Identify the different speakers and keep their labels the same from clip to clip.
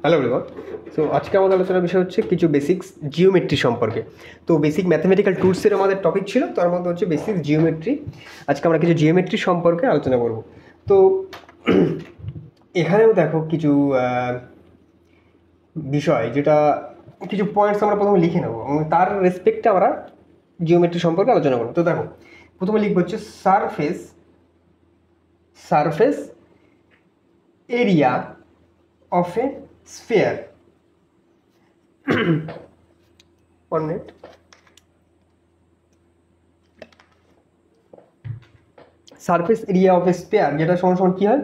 Speaker 1: Hello everyone. So আজকে আমাদের আলোচনার বিষয় হচ্ছে কিছু বেসিক্স জিওমেট্রি সম্পর্কে। তো বেসিক ম্যাথমেটিক্যাল টুলসের আমাদের টপিক ছিল, তার মধ্যে হচ্ছে বেসিক জিওমেট্রি। আজকে আমরা কিছু জিওমেট্রি সম্পর্কে আলোচনা করব। তো এখানেও দেখো কিছু বিষয়, যেটা কিছু পয়েন্টস আমরা প্রথমে লিখে নেবো এবং তার রেসপেক্টে আমরা জিওমেট্রি সম্পর্কে আলোচনা করবো। তো দেখো, প্রথমে লিখবো হচ্ছে surface surface area of A sphere. 1 minute. Surface area of A spare, যেটা সমান সমান কি হয়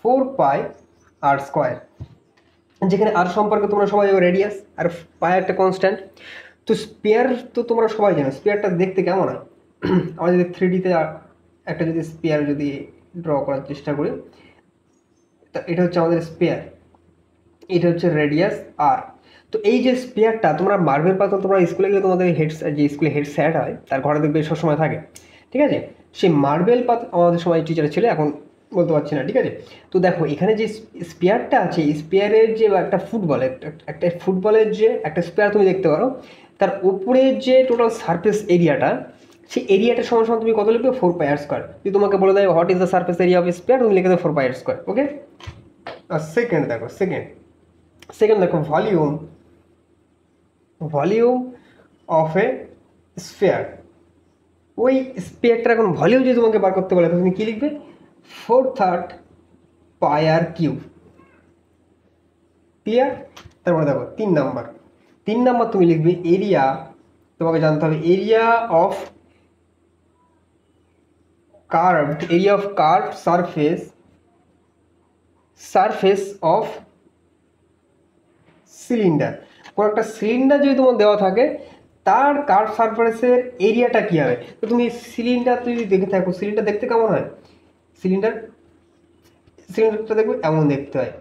Speaker 1: 4πr², যেখানে আর সম্পর্কে তোমরা সবাই রেডিয়াস আর পাই একটা কনস্ট্যান্ট। তো স্পেয়ার তো তোমরা সবাই জানো স্পেয়ারটা দেখতে কেমন হয়। আমরা যদি 3D-তে একটা যদি স্পেয়ার যদি ড্র করার চেষ্টা করি, তা এটা হচ্ছে আমাদের স্পেয়ার, এটা হচ্ছে রেডিয়াস আর। তো এই যে স্পেয়ারটা তোমরা মার্বেল পাথর, তোমরা স্কুলে গেলে তোমাদের হেড, যে স্কুলে হেড স্যার হয় তার ঘরে দেখবে সবসময় থাকে, ঠিক আছে। সেই মার্বেল পাথর আমাদের সময় টিচার ছিল, এখন বলতে পারছি না, ঠিক আছে। তো দেখো এখানে যে স্পেয়ারটা আছে, স্পেয়ারের যে একটা ফুটবল, একটা ফুটবলের যে একটা স্পেয়ার তুমি দেখতে পারো, তার উপরে যে টোটাল সারফেস এরিয়াটা, সেই এরিয়াটা সমান সমান তুমি কত লিখবে 4πr²। যদি তোমাকে বলে দেয় what is the surface area of spare, তুমি লিখে দেবে 4πr²। ওকে। আর সেকেন্ড দেখো, সেকেন্ড দেখো ভলিউম অফ এ স্ফিয়ার। ওই স্ফিয়ারটার এখন ভলিউম যদি তোমাকে বার করতে বলে, তুমি কি লিখবে 4/3πr³। ক্লিয়ার? তারপরে দেখো 3 নাম্বার তুমি লিখবে এরিয়া। তোমাকে জানতে হবে area of curved surface of cylinder. কোনো একটা সিলিন্ডার যদি তোমার দেওয়া থাকে, তার কার্ভ সারফেসের এরিয়াটা কী হবে। তো তুমি সিলিন্ডার যদি দেখে থাকো, সিলিন্ডার দেখতে কেমন হয়, সিলিন্ডারটা দেখবে এমন দেখতে হয়।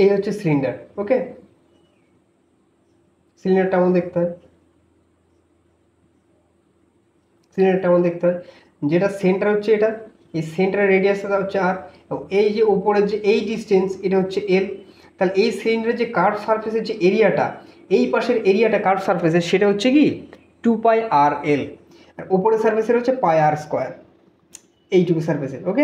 Speaker 1: এই হচ্ছে সিলিন্ডার। ওকে, সিলিন্ডারটা এমন দেখতে হয়, যেটা সেন্টার হচ্ছে এটা, এই সেন্টারের রেডিয়াসটা হচ্ছে আর, এবং এই যে উপরের যে এই ডিস্টেন্স এটা হচ্ছে এল। তাহলে এই সিলিন্ডারের যে কার্ভ সারফেসের যে এরিয়াটা, এই পাশের এরিয়াটা কার্ভ সারফেসের, সেটা হচ্ছে কি 2πr/l। আর উপরের সারফেসের হচ্ছে πr², এইটুকু সারফেসের। ওকে,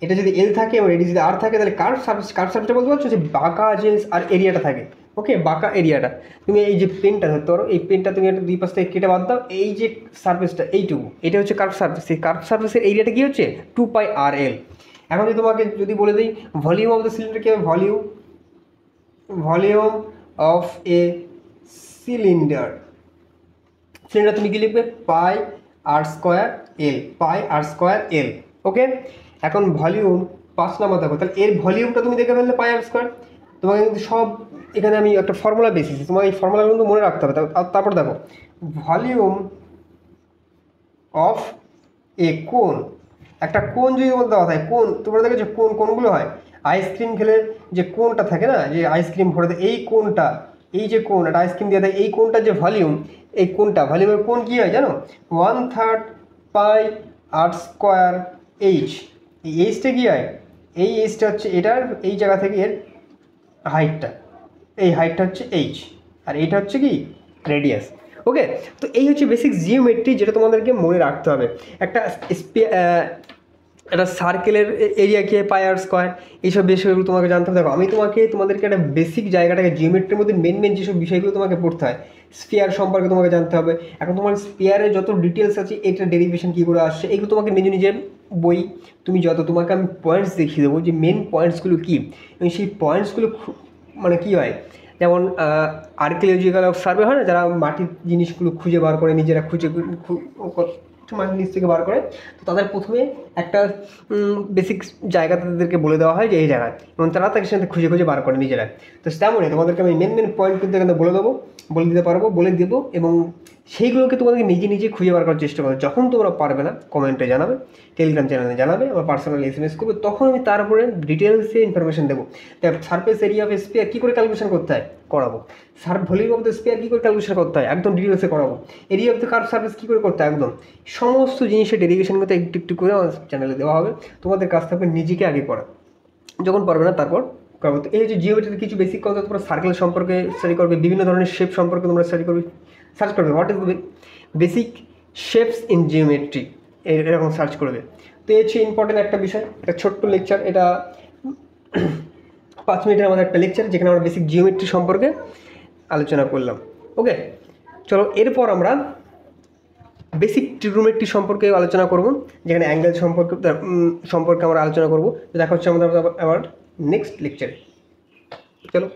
Speaker 1: এটা যদি এল থাকে এবং এটি যদি আর থাকে, তাহলে কার্ভ সারফেসটা বলতে পারছো যে বাঁকা যে আর এরিয়াটা থাকে। ওকে, বাঁকা এরিয়াটা, তুমি এই যে পেনটা ধরতে পারো, এই পেনটা তুমি একটা দুই পাশ থেকে কেটে বাদ দাও, এই যে সারফেসটা এইটুকু, এটা হচ্ছে কার্ভ সারফেস। সেই কার্ভ সারফেসের এরিয়াটা কি হচ্ছে 2πr/l। এখন যদি তোমাকে যদি বলে দিই ভলিউম অফ দ্য সিলিন্ডার কি হবে, ভলিউম অফ এ সিলিন্ডার, তুমি কি লিখবে πr²l। ওকে, এখন ভলিউম 5 নাম্বার দেখো, তাহলে এর ভলিউমটা তুমি দেখে ফেললে πr²। তোমাকে কিন্তু সব এখানে আমি একটা ফর্মুলা বেসিস, তোমাকে এই ফর্মুলাগুলো কিন্তু মনে রাখতে হবে। তারপর দেখো ভলিউম অফ এ কোন, একটা কোন যদি বলতে দেওয়া হয়, কোন তোমরা দেখেছো কোনগুলো হয় আইসক্রিম খেলে যে কোনটা থাকে না, যে আইসক্রিম ভরে দেয়, এই কোনটা, এই যে কোন একটা আইসক্রিম দিয়ে দেয়, এই কোনটার যে ভলিউম, এই কোনটা ভলিউমের কোন কী হয় জানো 1/3πr²h। এই এইচটা কী হয়, এই এইচটা হচ্ছে এটার এই জায়গা থেকে এর হাইটটা, এই হাইটটা হচ্ছে এইচ, আর এইটা হচ্ছে কি রেডিয়াস। ওকে, তো এই হচ্ছে বেসিক জিওমেট্রি, যেটা তোমাদেরকে মনে রাখতে হবে। একটা একটা সার্কেলের এরিয়া কি πr², এইসব বিষয়গুলো তোমাকে জানতে হবে। দেখো আমি তোমাদেরকে একটা বেসিক জায়গাটাকে, জিওমেট্রির মধ্যে মেন যেসব বিষয়গুলো তোমাকে পড়তে হয়, স্ফিয়ার সম্পর্কে তোমাকে জানতে হবে। এখন তোমার স্ফিয়ারে যত ডিটেলস আছে, এটা ডেরিভেশন কী করে আসছে, এগুলো তোমাকে নিজে বই, তুমি তোমাকে আমি পয়েন্টস দেখিয়ে দেবো যে মেন পয়েন্টসগুলো কী, এবং সেই পয়েন্টসগুলো মানে কী হয়, যেমন আর্কিওলজিক্যাল সার্ভে হয় না, যারা মাটির জিনিসগুলো খুঁজে বার করে, নিজেরা মাটির নিচ থেকে বার করে, তো তাদের প্রথমে একটা বেসিক জায়গা তাদেরকে বলে দেওয়া হয় যে এই জায়গায়, এবং তারা তাকে সেখানে খুঁজে বার করে নিজেরা। তো তেমনই তোমাদেরকে আমি মেন পয়েন্ট কিন্তু এখানে বলে দিতে পারবো, বলে দেবো, এবং সেইগুলোকে তোমাদেরকে নিজে খুঁজে বার করার চেষ্টা করো। যখন তোমরা পারবে না কমেন্টে জানাবে, টেলিগ্রাম চ্যানেলে জানাবে, আমার পার্সোনালি SMS করবে, তখন আমি তার উপরে ডিটেলসে ইনফরমেশন দেবো। তাই সারফেস এরিয়া অফ স্ফিয়ার কী করে ক্যালকুলেশন করতে হয় করাবো, ভলিউম অফ দ্য স্ফিয়ার কী করে ক্যালকুলেশন করতে হয় একদম ডিটেলসে করাবো, area of the curve surface কী করে করতে হয় একদম, সমস্ত জিনিসের ডেরিভেশন করতে একটু করে আমার চ্যানেলে দেওয়া হবে। তোমাদের কাজ থাকবে নিজেকে আগে পড়া, যখন পারবে না তারপর করবো। তো এই হচ্ছে জিওমেট্রির কিছু বেসিক কনসেপ্ট। তোমরা সার্কেল সম্পর্কে স্টাডি করবে, বিভিন্ন ধরনের শেপ সম্পর্কে তোমরা স্টাডি করবে, সার্চ করবে what is basic shapes in geometry, এরকম সার্চ করবে। তো এই হচ্ছে ইম্পর্টেন্ট একটা বিষয়, একটা ছোট্ট লেকচার, এটা 5 মিনিটের আমাদের একটা লেকচার যেখানে আমরা বেসিক জিওমেট্রি সম্পর্কে আলোচনা করলাম। ওকে, চলো এরপর আমরা বেসিক ট্রিগোনোমেট্রি সম্পর্কে আলোচনা করব, যেখানে অ্যাঙ্গেল সম্পর্কে আমরা আলোচনা করব। দেখা হচ্ছে আমাদের আবার নেক্সট লেকচারে। চলো।